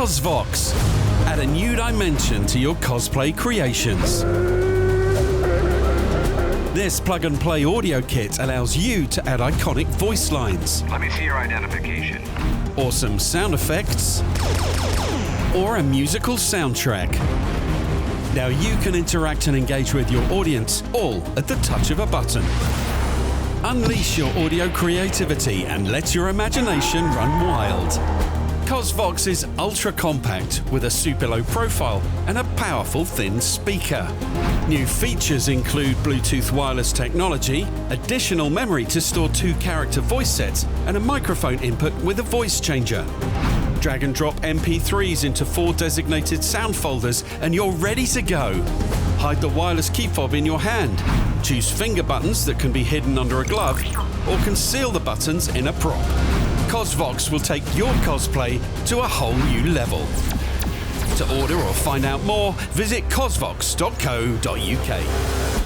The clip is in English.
COSVOX. Add a new dimension to your cosplay creations. This plug-and-play audio kit allows you to add iconic voice lines. Let me see your identification. Awesome sound effects, or a musical soundtrack. Now you can interact and engage with your audience all at the touch of a button. Unleash your audio creativity and let your imagination run wild. COSVOX is ultra compact with a super low profile and a powerful thin speaker. New features include Bluetooth wireless technology, additional memory to store 2-character voice sets, and a microphone input with a voice changer. Drag and drop MP3s into 4 designated sound folders and you're ready to go. Hide the wireless key fob in your hand. Choose finger buttons that can be hidden under a glove, or conceal the buttons in a prop. COSVOX will take your cosplay to a whole new level. To order or find out more, visit cosvox.co.uk.